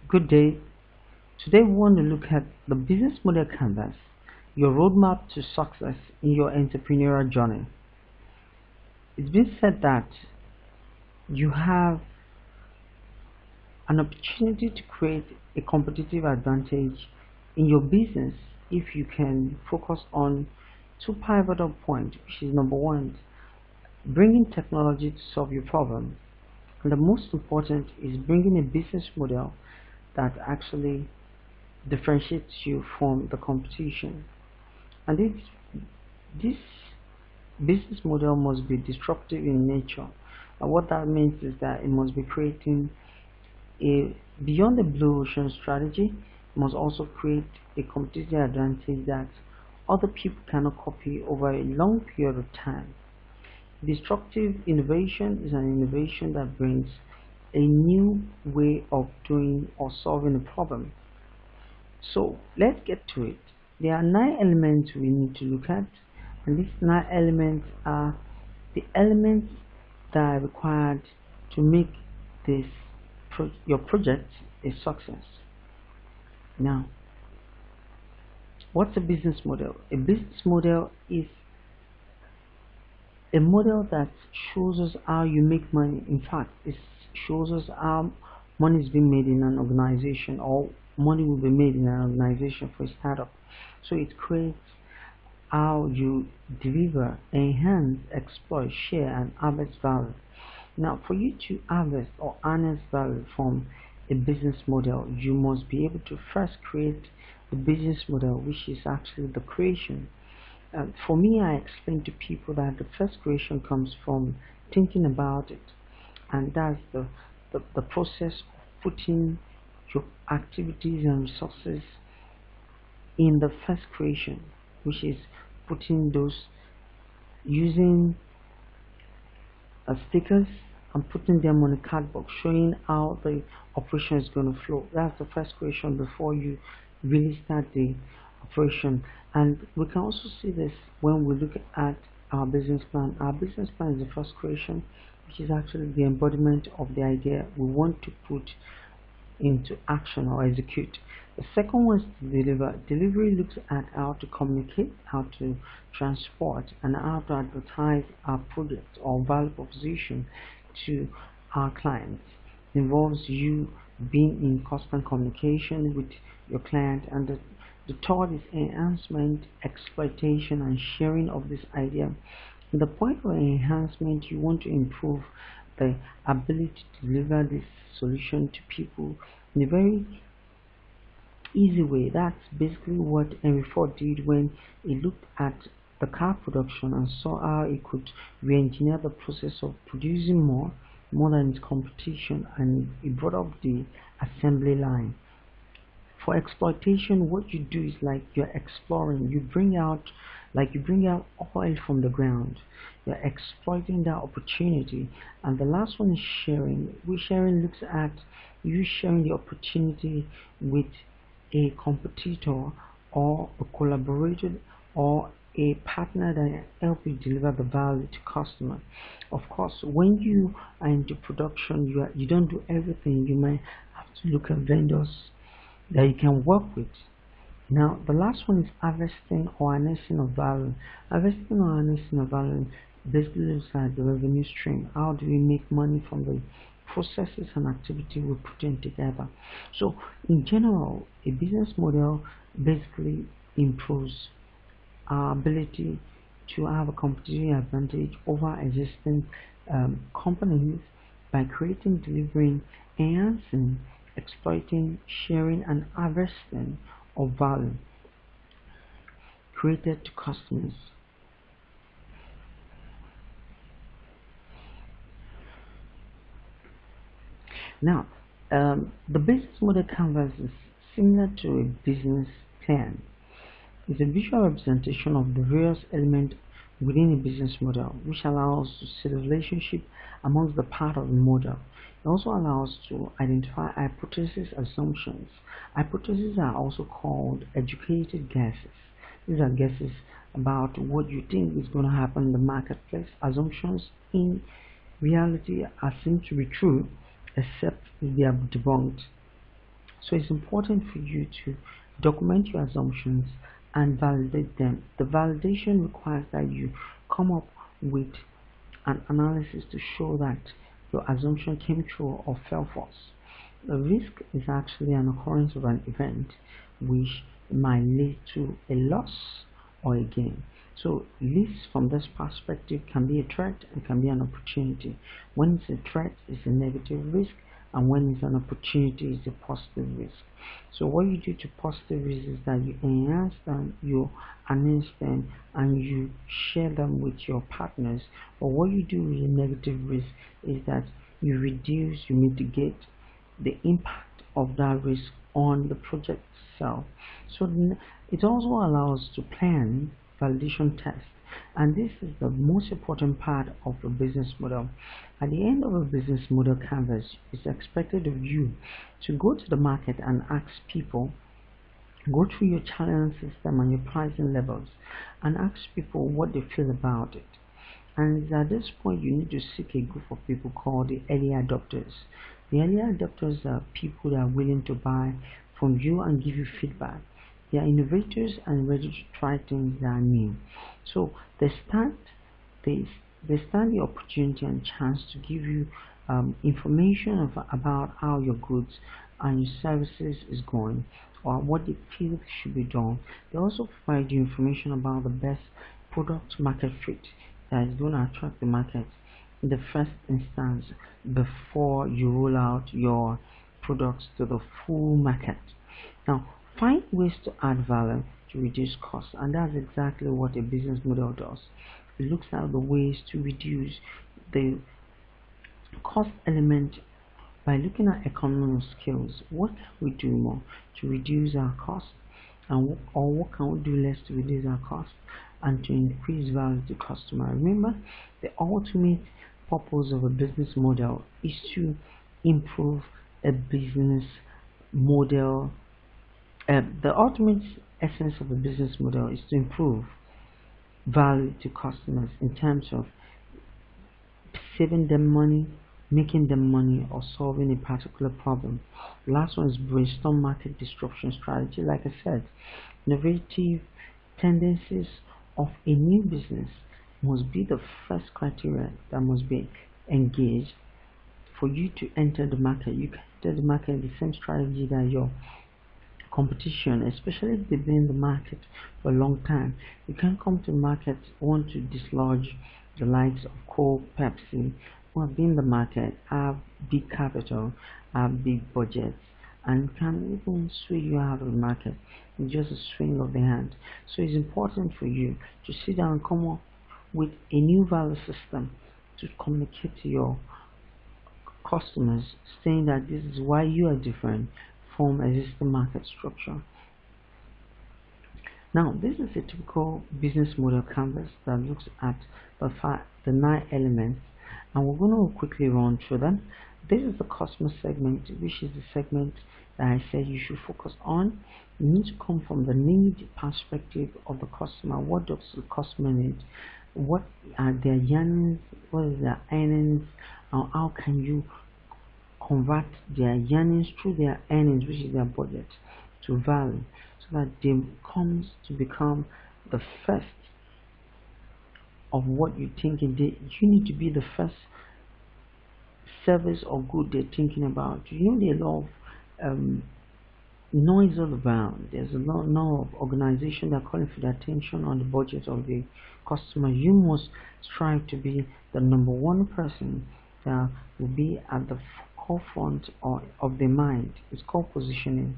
Good day. Today we want to look at the business model canvas, your roadmap to success in your entrepreneurial journey. It's been said that you have an opportunity to create a competitive advantage in your business if you can focus on two pivotal points, which is number one, bringing technology to solve your problem. And the most important is bringing a business model that actually differentiates you from the competition. And this business model must be disruptive in nature. And what that means is that it must be creating a beyond the blue ocean strategy. It must also create a competitive advantage that other people cannot copy over a long period of time. Disruptive innovation is an innovation that brings a new way of doing or solving a problem. So let's get to it. There are nine elements we need to look at, and these nine elements are the elements that are required to make this your project a success. Now, what's a business model? A business model is a model that shows us how you make money. In fact, it shows us how money is being made in an organization, or money will be made in an organization for a startup. So it creates how you deliver, enhance, exploit, share, and harvest value. Now, for you to harvest or harness value from a business model, you must be able to first create the business model, which is actually the creation. For me, I explain to people that the first creation comes from thinking about it, and that's the process of putting your activities and resources in the first creation, which is putting those using stickers and putting them on a cardboard, showing how the operation is going to flow. That's the first creation before you really start the operation. And we can also see this when we look at our business plan. Our business plan is the first creation, which is actually the embodiment of the idea we want to put into action or execute. The second one is to deliver. Delivery looks at how to communicate, how to transport, and how to advertise our product or value proposition to our clients. It involves you being in constant communication with your client. And the third is enhancement, exploitation, and sharing of this idea. In the point of enhancement, you want to improve the ability to deliver this solution to people in a very easy way. That's basically what Henry Ford did when he looked at the car production and saw how he could re-engineer the process of producing more than its competition, and he brought up the assembly line. For exploitation, what you do is like you're exploring, you bring out oil from the ground, you're exploiting that opportunity. And the last one is sharing. Sharing looks at you sharing the opportunity with a competitor or a collaborator or a partner that help you deliver the value to customer. Of course, when you are into production, you don't do everything. You might have to look at vendors that you can work with. Now, the last one is harvesting or harnessing of value. Harvesting or harnessing of value basically looks at the revenue stream. How do we make money from the processes and activity we're putting together? So, in general, a business model basically improves our ability to have a competitive advantage over existing companies by creating, delivering, enhancing, exploiting, sharing, and harvesting of value created to customers. Now, the business model canvas is similar to a business plan. It's a visual representation of the various elements within a business model, which allows us to see the relationship amongst the part of the model. It also allows us to identify hypothesis assumptions. Hypotheses are also called educated guesses. These are guesses about what you think is going to happen in the marketplace. Assumptions in reality are seen to be true, except if they are debunked. So it's important for you to document your assumptions and validate them. The validation requires that you come up with an analysis to show that your assumption came true or fell false. A risk is actually an occurrence of an event which might lead to a loss or a gain. So risks from this perspective can be a threat and can be an opportunity. When it's a threat, it's a negative risk, and when it's an opportunity, it's a positive risk. So what you do to positive risk is that you enhance them, you enhance them, and you share them with your partners. But what you do with a negative risk is that you reduce, you mitigate the impact of that risk on the project itself. So it also allows to plan validation tests, and this is the most important part of the business model. At the end of a business model canvas, it's expected of you to go to the market and ask people, go through your challenge system and your pricing levels, and ask people what they feel about it. And at this point, you need to seek a group of people called the early adopters. The early adopters are people that are willing to buy from you and give you feedback. They are innovators and ready to try things that are new. So they stand the opportunity and chance to give you information about how your goods and your services is going, or what they feel should be done. They also provide you information about the best product market fit that is going to attract the market in the first instance before you roll out your products to the full market. Now, find ways to add value to reduce costs, and that's exactly what a business model does. It looks at the ways to reduce the cost element by looking at economies of scales. What can we do more to reduce our costs, and or what can we do less to reduce our costs and to increase value to customer? Remember, the ultimate purpose of a business model is to improve a business model. The ultimate essence of a business model is to improve value to customers in terms of saving them money, making them money, or solving a particular problem. The last one is brainstorm market disruption strategy. Like I said, innovative tendencies of a new business must be the first criteria that must be engaged for you to enter the market. You can enter the market with the same strategy that your competition, especially if they've been in the market for a long time. You can't come to the market, want to dislodge the likes of Coke, Pepsi, who have been in the market, have big capital, have big budgets, and can even sway you out of the market with just a swing of the hand. So it's important for you to sit down and come up with a new value system to communicate to your customers, saying that this is why you are different from existing market structure. Now, this is a typical business model canvas that looks at the 9 elements, and we're going to quickly run through them. This is the customer segment, which is the segment that I said you should focus on. You need to come from the need perspective of the customer. What does the customer need? What are their yearnings? What is their earnings? And how can you convert their yearnings through their earnings, which is their budget, to value, so that they comes to become the first of what you're thinking. You need to be the first service or good they're thinking about. You know, there's a lot of noise all around. There's a lot of organization that calling for the attention on the budget of the customer. You must strive to be the number one person that will be at the forefront of the mind. It's called positioning.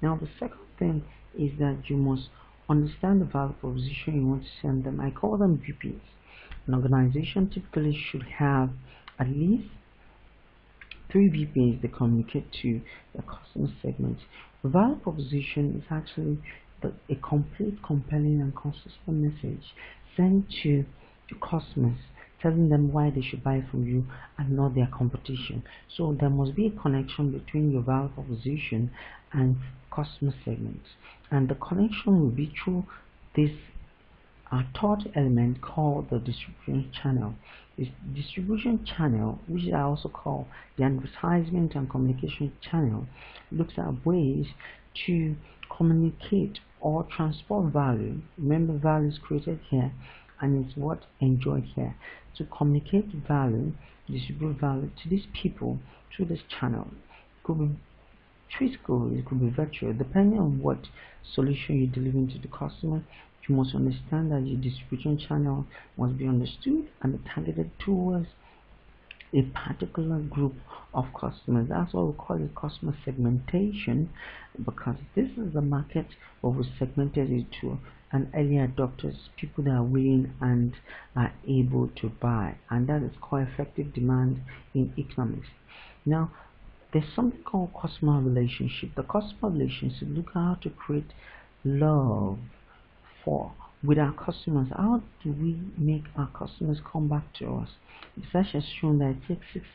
Now, the second thing is that you must understand the value proposition you want to send them. I call them VPs. An organization typically should have at least 3 VPs that communicate to the customer segment. The value proposition is actually a complete, compelling, and consistent message sent to customers, telling them why they should buy from you and not their competition. So there must be a connection between your value proposition and customer segments, and the connection will be through this our third element, called the distribution channel. This distribution channel, which I also call the advertisement and communication channel, looks at ways to communicate or transport value. Remember, value is created here and it's what enjoyed here. To communicate value, distribute value to these people through this channel. It could be physical, it could be virtual, depending on what solution you're delivering to the customer. You must understand that your distribution channel must be understood and targeted towards a particular group of customers. That's what we call it customer segmentation, because this is the market where we segmented it to an early adopters, people that are willing and are able to buy, and that is called effective demand in economics. Now, there's something called customer relationship. The customer relationship look at how to create love with our customers. How do we make our customers come back to us? Research has shown that it takes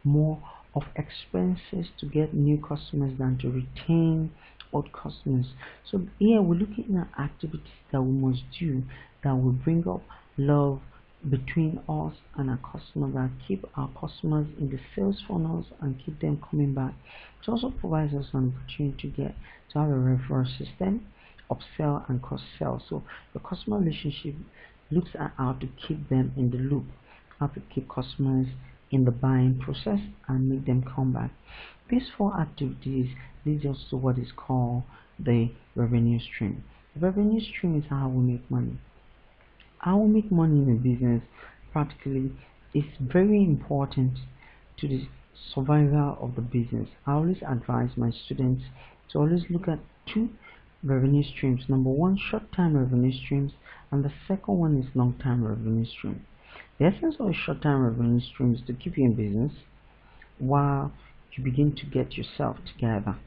more of expenses to get new customers than to retain old customers. So here we're looking at activities that we must do that will bring up love between us and our customers, that keep our customers in the sales funnels and keep them coming back. It also provides us an opportunity to have a referral system, upsell and cross-sell. So the customer relationship looks at how to keep them in the loop, how to keep customers in the buying process and make them come back. These four activities leads us to what is called the revenue stream. The revenue stream is how we make money. How we make money in a business practically is very important to the survival of the business. I always advise my students to always look at two revenue streams. Number one, short-term revenue streams, and the second one is long-term revenue stream. The essence of a short-term revenue stream is to keep you in business while you begin to get yourself together.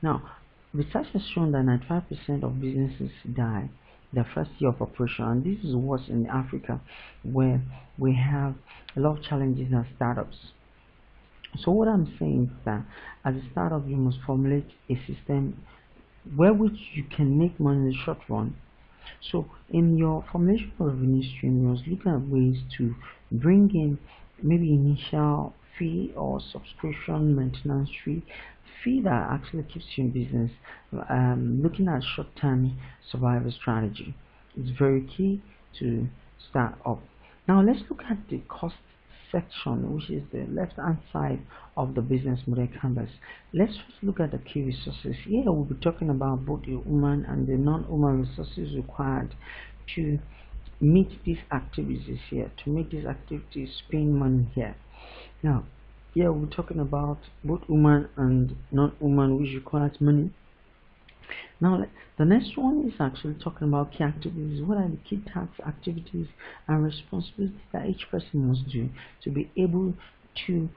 Now, research has shown that 95% of businesses die the first year of operation, and this is worse in Africa, where we have a lot of challenges as startups. So what I'm saying is that as a startup, you must formulate a system where which you can make money in the short run. So in your formulation of revenue stream, you must look at ways to bring in maybe initial fee or subscription maintenance fee that actually keeps you in business. Looking at short-term survival strategy is very key to start up. Now let's look at the cost section, which is the left hand side of the business model canvas. Let's first look at the key resources. Here we'll be talking about both the human and the non-human resources required to meet these activities here, to make these activities spend money here. Now here we're talking about both human and non-human, which requires money. Now the next one is actually talking about key activities. What are the key tasks, activities and responsibilities that each person must do to be able to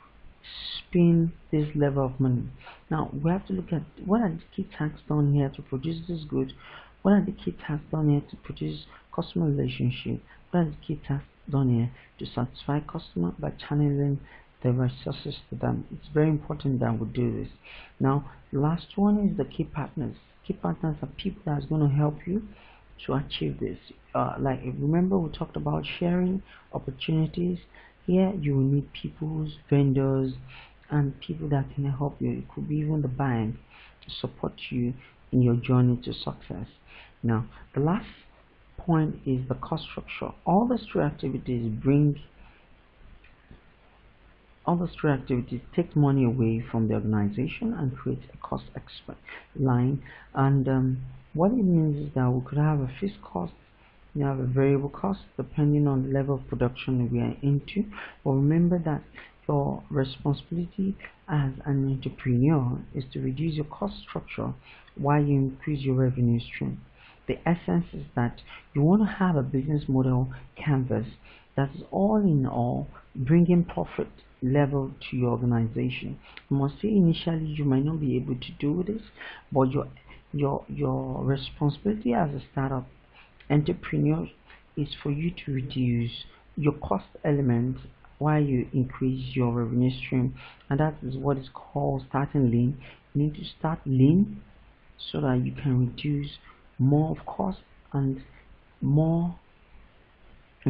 spend this level of money? Now we have to look at what are the key tasks done here to produce this good, what are the key tasks done here to produce customer relationship, what are the key tasks done here to satisfy customer by channeling the resources to them. It's very important that we do this. Now the last one is the key partners. Key partners are people that's going to help you to achieve this. Like remember we talked about sharing opportunities. Here you will need people, vendors and people that can help you. It could be even the bank to support you in your journey to success. Now the last point is the cost structure. All these three activities take money away from the organization and create a cost line. And what it means is that we could have a fixed cost, you have a variable cost depending on the level of production we are into. But remember that your responsibility as an entrepreneur is to reduce your cost structure while you increase your revenue stream. The essence is that you want to have a business model canvas that is all in all bringing profit level to your organization. I must say initially you might not be able to do this, but your responsibility as a startup entrepreneur is for you to reduce your cost element while you increase your revenue stream, and that is what is called starting lean. You need to start lean so that you can reduce more of cost and more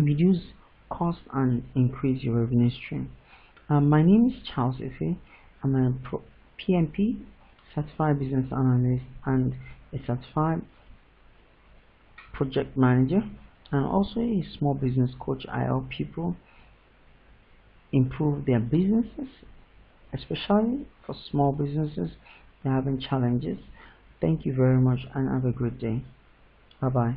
reduce cost and increase your revenue stream. My name is Charles Ife. I'm a PMP, Certified Business Analyst, and a Certified Project Manager, and also a small business coach. I help people improve their businesses, especially for small businesses that are having challenges. Thank you very much and have a great day. Bye bye.